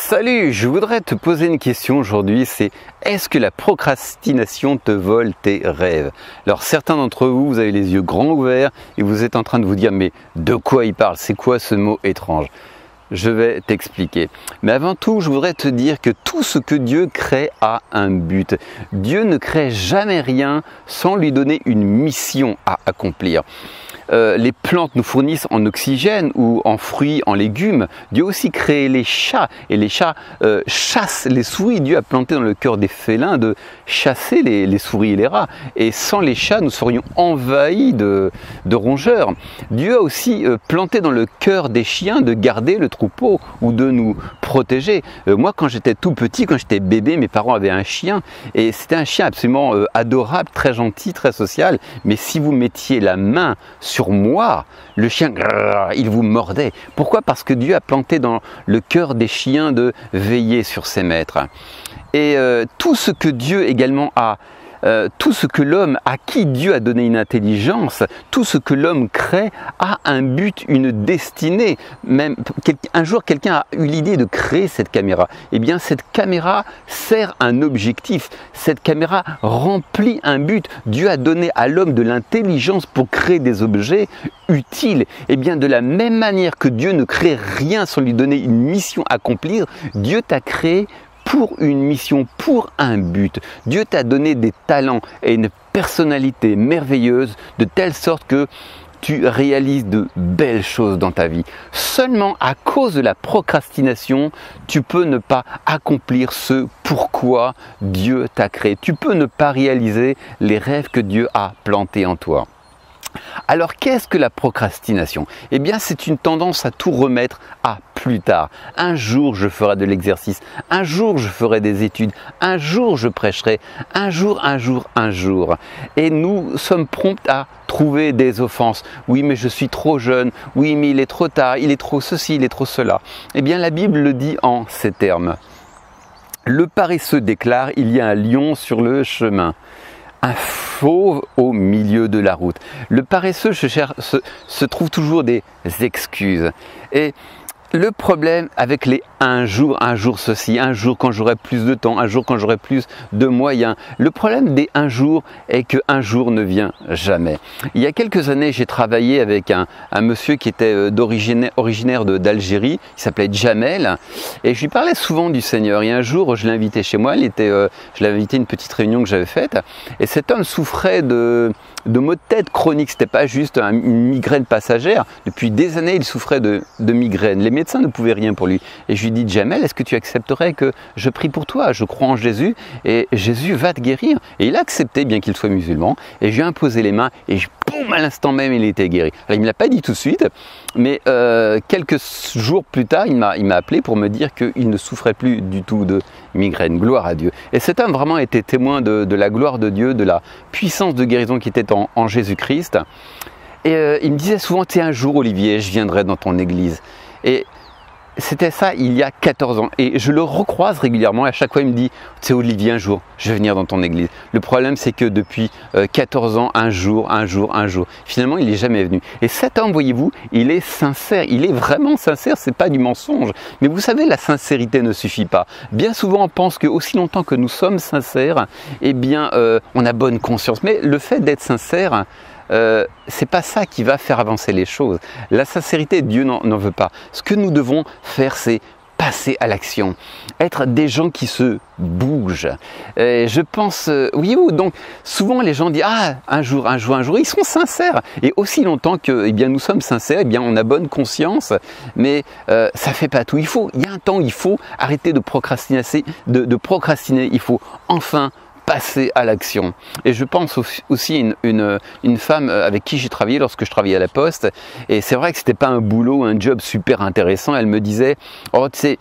Salut, je voudrais te poser une question aujourd'hui, c'est est-ce que la procrastination te vole tes rêves? Alors certains d'entre vous, vous avez les yeux grands ouverts et vous êtes en train de vous dire mais de quoi il parle? C'est quoi ce mot étrange? Je vais t'expliquer. Mais avant tout, je voudrais te dire que tout ce que Dieu crée a un but. Dieu ne crée jamais rien sans lui donner une mission à accomplir. Les plantes nous fournissent en oxygène ou en fruits, en légumes. Dieu a aussi créé les chats et les chats chassent les souris. Dieu a planté dans le cœur des félins de chasser les souris et les rats. Et sans les chats, nous serions envahis de rongeurs. Dieu a aussi planté dans le cœur des chiens de garder le troupeau ou de nous protéger. Moi, quand j'étais tout petit, quand j'étais bébé, mes parents avaient un chien et c'était un chien absolument adorable, très gentil, très social. Mais si vous mettiez la main sur moi, le chien, il vous mordait. Pourquoi? Parce que Dieu a planté dans le cœur des chiens de veiller sur ses maîtres. Et tout ce que Dieu également a, tout ce que l'homme, à qui Dieu a donné une intelligence, tout ce que l'homme crée a un but, une destinée. Même un jour, quelqu'un a eu l'idée de créer cette caméra. Eh bien, cette caméra sert un objectif. Cette caméra remplit un but. Dieu a donné à l'homme de l'intelligence pour créer des objets utiles. Eh bien, de la même manière que Dieu ne crée rien sans lui donner une mission à accomplir, Dieu t'a créé pour une mission, pour un but. Dieu t'a donné des talents et une personnalité merveilleuse de telle sorte que tu réalises de belles choses dans ta vie. Seulement à cause de la procrastination, tu peux ne pas accomplir ce pourquoi Dieu t'a créé. Tu peux ne pas réaliser les rêves que Dieu a plantés en toi. Alors qu'est-ce que la procrastination? Eh bien c'est une tendance à tout remettre à plus tard. Un jour je ferai de l'exercice, un jour je ferai des études, un jour je prêcherai, un jour. Et nous sommes prompts à trouver des offenses. Oui mais je suis trop jeune, oui mais il est trop tard, il est trop ceci, il est trop cela. Eh bien la Bible le dit en ces termes. Le paresseux déclare, il y a un lion sur le chemin. Un fauve au milieu de la route. Le paresseux se trouve toujours des excuses. Et le problème avec les un jour ceci, un jour quand j'aurai plus de temps, un jour quand j'aurai plus de moyens. Le problème des un jour est que un jour ne vient jamais. Il y a quelques années, j'ai travaillé avec un monsieur qui était originaire d'Algérie, il s'appelait Jamel, et je lui parlais souvent du Seigneur. Et un jour, je l'ai invité chez moi, je l'avais invité à une petite réunion que j'avais faite, et cet homme souffrait de maux de tête chroniques. C'était pas juste une migraine passagère. Depuis des années, il souffrait de migraine. Les médecins ne pouvaient rien pour lui. Et je lui dis, Jamel, est-ce que tu accepterais que je prie pour toi? Je crois en Jésus et Jésus va te guérir. Et il a accepté, bien qu'il soit musulman. Et je lui ai imposé les mains et boum, à l'instant même, il était guéri. Alors, il ne me l'a pas dit tout de suite, mais quelques jours plus tard, il m'a appelé pour me dire qu'il ne souffrait plus du tout de migraine. Gloire à Dieu. Et cet homme vraiment était témoin de la gloire de Dieu, de la puissance de guérison qui était en Jésus-Christ. Et il me disait souvent, tu sais, un jour, Olivier, je viendrai dans ton église. Et c'était ça il y a 14 ans. Et je le recroise régulièrement. Et à chaque fois, il me dit, tu sais, Olivier, un jour, je vais venir dans ton église. Le problème, c'est que depuis 14 ans, un jour. Finalement, il n'est jamais venu. Et cet homme, voyez-vous, il est sincère. Il est vraiment sincère. C'est pas du mensonge. Mais vous savez, la sincérité ne suffit pas. Bien souvent, on pense que aussi longtemps que nous sommes sincères, eh bien, on a bonne conscience. Mais le fait d'être sincère, c'est pas ça qui va faire avancer les choses. La sincérité, Dieu n'en veut pas. Ce que nous devons faire, c'est passer à l'action, être des gens qui se bougent. Je pense, oui, donc souvent les gens disent un jour, ils sont sincères. Et aussi longtemps que, eh bien, nous sommes sincères, eh bien, on a bonne conscience, mais ça fait pas tout. Il y a un temps, il faut arrêter de procrastiner, il faut enfin passer à l'action. Et je pense aussi une femme avec qui j'ai travaillé lorsque je travaillais à la Poste, et c'est vrai que c'était pas un boulot, un job super intéressant. Elle me disait, oh tu sais,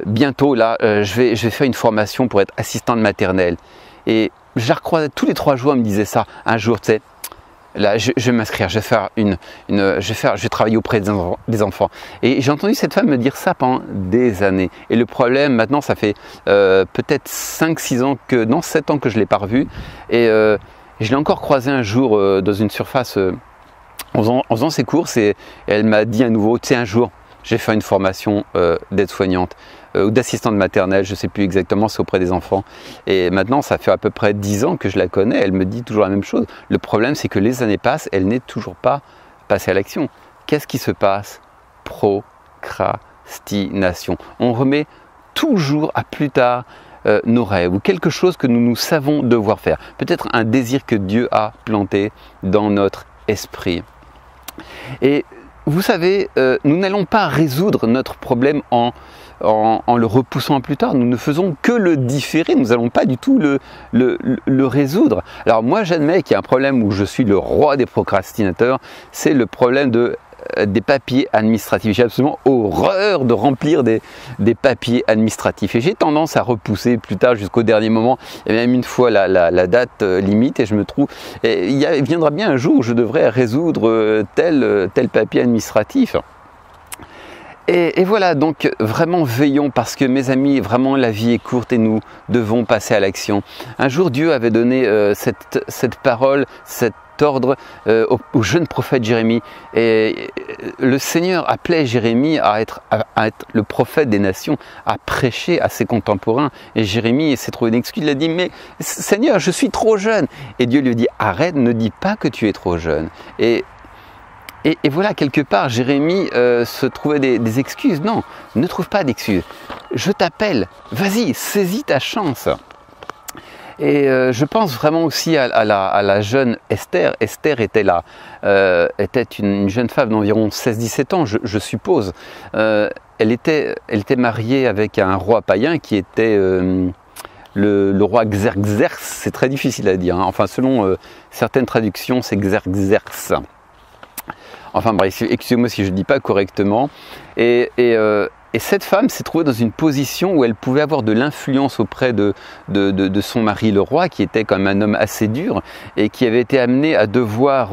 bientôt là, je vais faire une formation pour être assistante maternelle. Et je la recroisais tous les 3 jours, elle me disait ça. Un jour, tu sais, là, je vais m'inscrire, je vais travailler auprès des enfants. Et j'ai entendu cette femme me dire ça pendant des années. Et le problème, maintenant, ça fait peut-être 5-6 ans, 7 ans que je ne l'ai pas revue. Et je l'ai encore croisée un jour dans une surface en faisant ses courses. Et elle m'a dit à nouveau, tu sais, un jour, j'ai fait une formation d'aide-soignante ou d'assistante maternelle, je ne sais plus exactement, c'est auprès des enfants. Et maintenant, ça fait à peu près 10 ans que je la connais, elle me dit toujours la même chose. Le problème, c'est que les années passent, elle n'est toujours pas passée à l'action. Qu'est-ce qui se passe? Procrastination. On remet toujours à plus tard nos rêves ou quelque chose que nous savons devoir faire. Peut-être un désir que Dieu a planté dans notre esprit. Et vous savez, nous n'allons pas résoudre notre problème en le repoussant plus tard. Nous ne faisons que le différer, nous n'allons pas du tout le résoudre. Alors moi j'admets qu'il y a un problème où je suis le roi des procrastinateurs, c'est le problème des papiers administratifs. J'ai absolument horreur de remplir des papiers administratifs et j'ai tendance à repousser plus tard jusqu'au dernier moment et même une fois la date limite et je me trouve, il viendra bien un jour où je devrais résoudre tel papier administratif. Et voilà, donc vraiment veillons parce que mes amis, vraiment la vie est courte et nous devons passer à l'action. Un jour Dieu avait donné cette parole, cet ordre au jeune prophète Jérémie et le Seigneur appelait Jérémie à être le prophète des nations, à prêcher à ses contemporains et Jérémie s'est trouvé une excuse, il a dit mais Seigneur je suis trop jeune et Dieu lui dit arrête, ne dis pas que tu es trop jeune et voilà, quelque part, Jérémie se trouvait des excuses. Non, ne trouve pas d'excuses. Je t'appelle, vas-y, saisis ta chance. Et je pense vraiment aussi à la jeune Esther. Esther était une jeune femme d'environ 16-17 ans, je suppose. Elle était mariée avec un roi païen qui était le roi Xerxès. C'est très difficile à dire, hein. Enfin, selon certaines traductions, c'est Xerxès. Enfin bref, excusez-moi si je ne dis pas correctement. Et cette femme s'est trouvée dans une position où elle pouvait avoir de l'influence auprès de son mari le roi, qui était quand même un homme assez dur, et qui avait été amené à devoir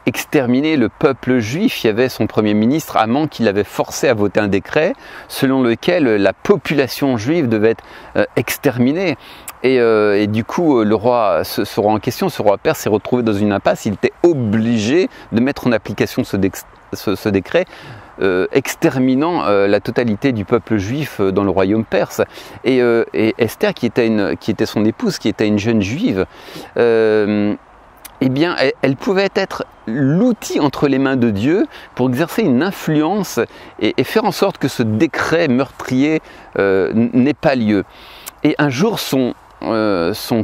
exterminer le peuple juif. Il y avait son premier ministre, Haman, qui l'avait forcé à voter un décret selon lequel la population juive devait être exterminée. Et du coup, le roi, ce roi en question, ce roi perse, s'est retrouvé dans une impasse. Il était obligé de mettre en application ce décret, exterminant la totalité du peuple juif dans le royaume perse. Et Esther, qui était son épouse, qui était une jeune juive, eh bien, elle pouvait être l'outil entre les mains de Dieu pour exercer une influence et faire en sorte que ce décret meurtrier n'ait pas lieu. Et un jour, son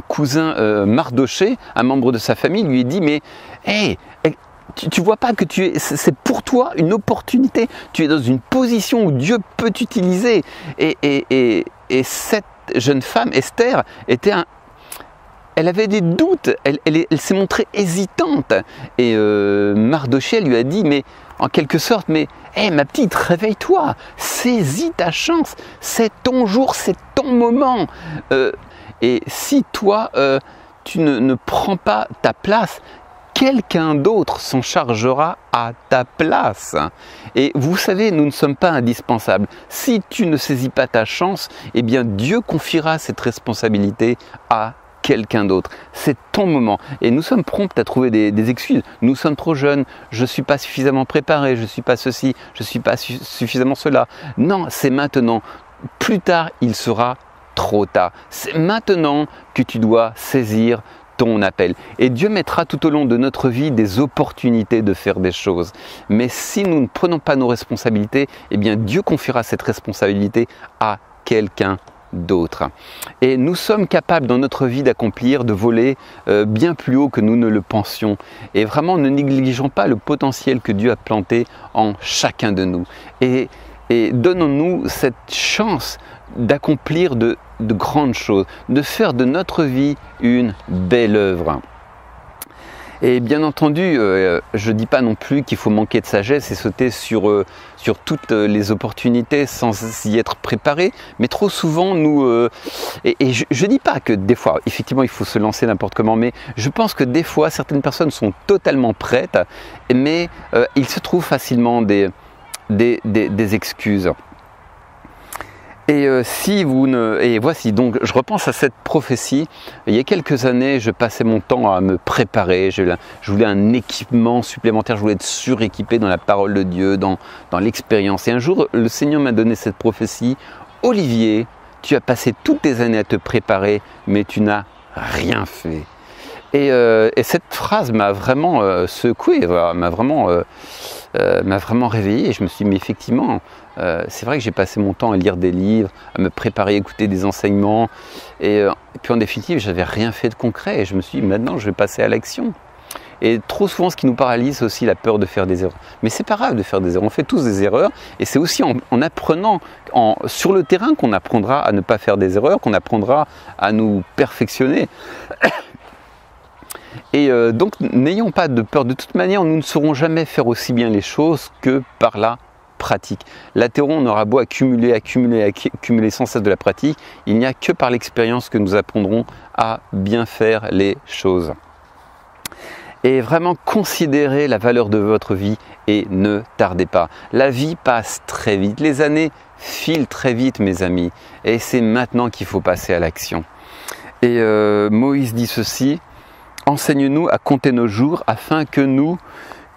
cousin Mardoché, un membre de sa famille, lui dit « Mais hey, tu vois pas que c'est pour toi une opportunité, tu es dans une position où Dieu peut t'utiliser. » Et cette jeune femme, Esther, elle avait des doutes, elle s'est montrée hésitante. Et Mardoché lui a dit, mais en quelque sorte, mais hey, ma petite, réveille-toi, saisis ta chance, c'est ton jour, c'est ton moment. Et si toi, tu ne prends pas ta place, quelqu'un d'autre s'en chargera à ta place. Et vous savez, nous ne sommes pas indispensables. Si tu ne saisis pas ta chance, eh bien Dieu confiera cette responsabilité à quelqu'un d'autre. C'est ton moment. Et nous sommes prompts à trouver des excuses. Nous sommes trop jeunes, je ne suis pas suffisamment préparé, je ne suis pas ceci, je ne suis pas suffisamment cela. Non, c'est maintenant. Plus tard, il sera trop tard. C'est maintenant que tu dois saisir ton appel. Et Dieu mettra tout au long de notre vie des opportunités de faire des choses. Mais si nous ne prenons pas nos responsabilités, eh bien Dieu confiera cette responsabilité à quelqu'un d'autre. Et nous sommes capables dans notre vie d'accomplir, de voler bien plus haut que nous ne le pensions. Et vraiment, ne négligeons pas le potentiel que Dieu a planté en chacun de nous. Et donnons-nous cette chance d'accomplir de grandes choses, de faire de notre vie une belle œuvre. Et bien entendu, je ne dis pas non plus qu'il faut manquer de sagesse et sauter sur toutes les opportunités sans y être préparé, mais trop souvent et je ne dis pas que des fois, effectivement, il faut se lancer n'importe comment, mais je pense que des fois, certaines personnes sont totalement prêtes, mais il se trouve facilement des excuses. Et voici, donc je repense à cette prophétie. Il y a quelques années, je passais mon temps à me préparer, je voulais un équipement supplémentaire, je voulais être suréquipé dans la parole de Dieu, dans l'expérience. Et un jour, le Seigneur m'a donné cette prophétie: Olivier, tu as passé toutes tes années à te préparer, mais tu n'as rien fait. Et cette phrase m'a vraiment secoué, voilà, m'a vraiment réveillé. Et je me suis dit, mais effectivement, c'est vrai que j'ai passé mon temps à lire des livres, à me préparer, à écouter des enseignements. Et puis en définitive, je n'avais rien fait de concret. Et je me suis dit, maintenant, je vais passer à l'action. Et trop souvent, ce qui nous paralyse, c'est aussi la peur de faire des erreurs. Mais c'est pas grave de faire des erreurs, on fait tous des erreurs. Et c'est aussi en apprenant sur le terrain qu'on apprendra à ne pas faire des erreurs, qu'on apprendra à nous perfectionner. Et donc, n'ayons pas de peur. De toute manière, nous ne saurons jamais faire aussi bien les choses que par la pratique. La théorie, on aura beau accumuler sans cesse de la pratique, il n'y a que par l'expérience que nous apprendrons à bien faire les choses. Et vraiment considérez la valeur de votre vie et ne tardez pas. La vie passe très vite, les années filent très vite, mes amis, et c'est maintenant qu'il faut passer à l'action. Et Moïse dit ceci: enseigne-nous à compter nos jours afin que nous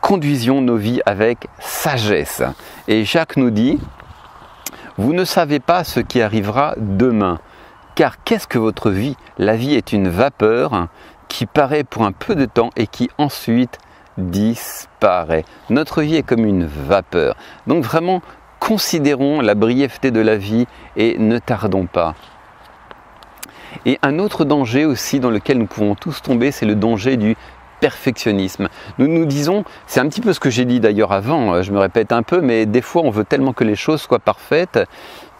conduisions nos vies avec sagesse. Et Jacques nous dit: vous ne savez pas ce qui arrivera demain, car qu'est-ce que votre vie? La vie est une vapeur qui paraît pour un peu de temps et qui ensuite disparaît. Notre vie est comme une vapeur. Donc vraiment, considérons la brièveté de la vie et ne tardons pas. Et un autre danger aussi dans lequel nous pouvons tous tomber, c'est le danger du perfectionnisme. Nous nous disons, c'est un petit peu ce que j'ai dit d'ailleurs avant, je me répète un peu, mais des fois on veut tellement que les choses soient parfaites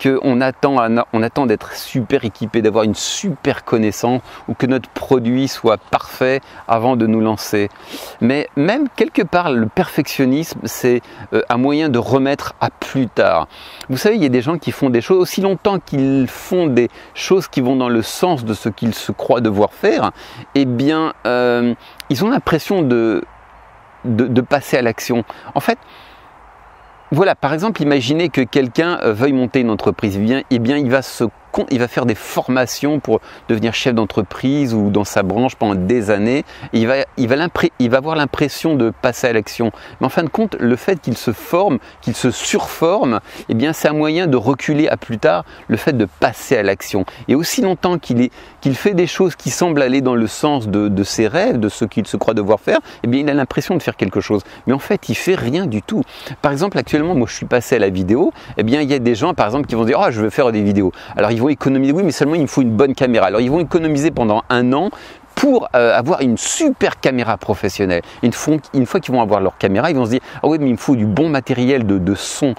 qu'on attend d'être super équipé, d'avoir une super connaissance ou que notre produit soit parfait avant de nous lancer. Mais même quelque part, le perfectionnisme, c'est un moyen de remettre à plus tard. Vous savez, il y a des gens qui font des choses aussi longtemps qu'ils font des choses qui vont dans le sens de ce qu'ils se croient devoir faire, eh bien, ils ont l'impression de passer à l'action. En fait, voilà, par exemple, imaginez que quelqu'un veuille monter une entreprise. Eh bien, il va faire des formations pour devenir chef d'entreprise ou dans sa branche pendant des années. Il va avoir l'impression de passer à l'action. Mais en fin de compte, le fait qu'il se forme, qu'il se surforme, eh bien, c'est un moyen de reculer à plus tard le fait de passer à l'action. Et aussi longtemps qu'il fait des choses qui semblent aller dans le sens de ses rêves, de ce qu'il se croit devoir faire, eh bien, il a l'impression de faire quelque chose. Mais en fait, il fait rien du tout. Par exemple, actuellement, moi, je suis passé à la vidéo. Eh bien, il y a des gens, par exemple, qui vont dire: oh, je veux faire des vidéos. Alors, ils vont économiser, oui, mais seulement il me faut une bonne caméra. Alors, ils vont économiser pendant 1 an pour avoir une super caméra professionnelle. Une fois qu'ils vont avoir leur caméra, ils vont se dire: ah oui, mais il me faut du bon matériel de son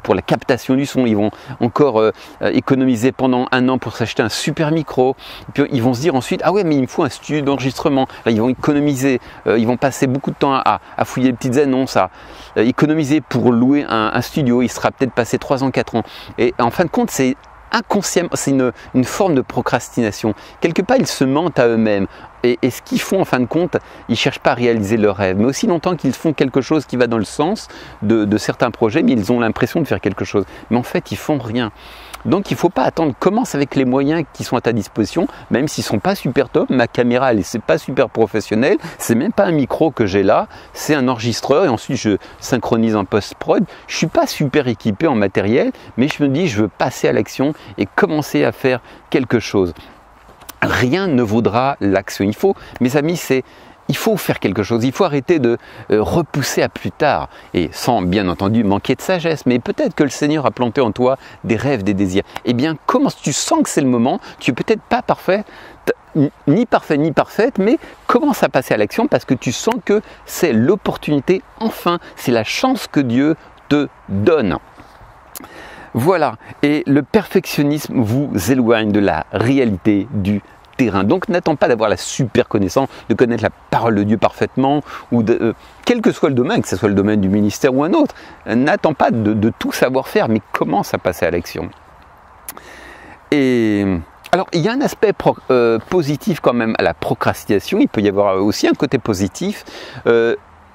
pour la captation du son. Ils vont encore économiser pendant 1 an pour s'acheter un super micro. Et puis ils vont se dire ensuite: ah ouais, mais il me faut un studio d'enregistrement. Là, ils vont économiser, ils vont passer beaucoup de temps à fouiller les petites annonces, à économiser pour louer un studio. Il sera peut-être passé 3 ans, 4 ans. Et en fin de compte, c'est inconsciemment, c'est une forme de procrastination. Quelque part, ils se mentent à eux-mêmes. Et ce qu'ils font, en fin de compte, ils ne cherchent pas à réaliser leurs rêves. Mais aussi longtemps qu'ils font quelque chose qui va dans le sens de certains projets, mais ils ont l'impression de faire quelque chose. Mais en fait, ils ne font rien. Donc, il ne faut pas attendre. Commence avec les moyens qui sont à ta disposition, même s'ils ne sont pas super top. Ma caméra, elle n'est pas super professionnelle. C'est même pas un micro que j'ai là. C'est un enregistreur et ensuite, je synchronise en post-prod. Je ne suis pas super équipé en matériel, mais je me dis, je veux passer à l'action et commencer à faire quelque chose. Rien ne vaudra l'action. Il faut, mes amis, il faut faire quelque chose, il faut arrêter de repousser à plus tard, et sans bien entendu manquer de sagesse, mais peut-être que le Seigneur a planté en toi des rêves, des désirs. Eh bien, commence, tu sens que c'est le moment, tu n'es peut-être pas parfait, ni parfait ni parfaite, mais commence à passer à l'action parce que tu sens que c'est l'opportunité, enfin, c'est la chance que Dieu te donne. Voilà, et le perfectionnisme vous éloigne de la réalité du terrain. Donc n'attends pas d'avoir la super connaissance, de connaître la parole de Dieu parfaitement, ou quel que soit le domaine, que ce soit le domaine du ministère ou un autre, n'attends pas de tout savoir faire, mais commence à passer à l'action. Et alors, il y a un aspect positif quand même à la procrastination, il peut y avoir aussi un côté positif.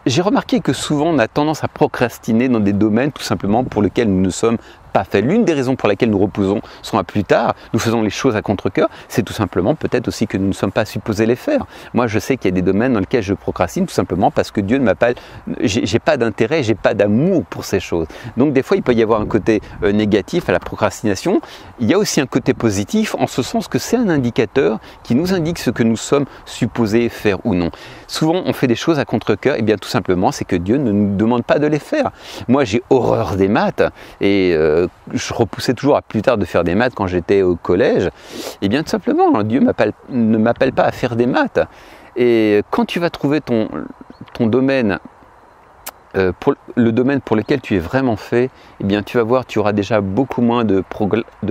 J'ai remarqué que souvent on a tendance à procrastiner dans des domaines tout simplement pour lesquels nous ne sommes pas fait. L'une des raisons pour laquelle nous repoussons à plus tard, nous faisons les choses à contre-cœur, c'est tout simplement peut-être aussi que nous ne sommes pas supposés les faire. Moi, je sais qu'il y a des domaines dans lesquels je procrastine tout simplement parce que Dieu ne m'a pas, j'ai pas d'intérêt, j'ai pas d'amour pour ces choses. Donc des fois, il peut y avoir un côté négatif à la procrastination. Il y a aussi un côté positif en ce sens que c'est un indicateur qui nous indique ce que nous sommes supposés faire ou non. Souvent, on fait des choses à contre-cœur, et bien tout simplement, c'est que Dieu ne nous demande pas de les faire. Moi, j'ai horreur des maths et je repoussais toujours à plus tard de faire des maths quand j'étais au collège. Et bien tout simplement, Dieu ne m'appelle pas à faire des maths. Et quand tu vas trouver ton domaine, le domaine pour lequel tu es vraiment fait, eh bien tu vas voir, tu auras déjà beaucoup moins de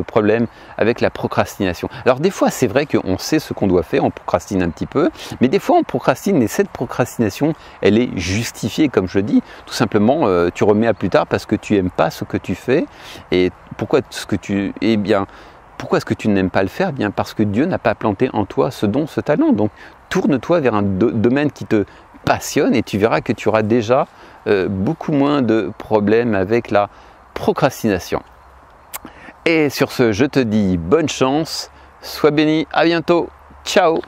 problèmes avec la procrastination. Alors des fois, c'est vrai qu'on sait ce qu'on doit faire, on procrastine un petit peu, mais des fois on procrastine et cette procrastination, elle est justifiée, comme je dis. Tout simplement, tu remets à plus tard parce que tu n'aimes pas ce que tu fais. Et pourquoi est-ce que tu n'aimes pas le faire? Eh bien parce que Dieu n'a pas planté en toi ce don, ce talent. Donc tourne-toi vers un domaine qui te passionne et tu verras que tu auras déjà beaucoup moins de problèmes avec la procrastination. Et sur ce, je te dis bonne chance, sois béni, à bientôt, ciao!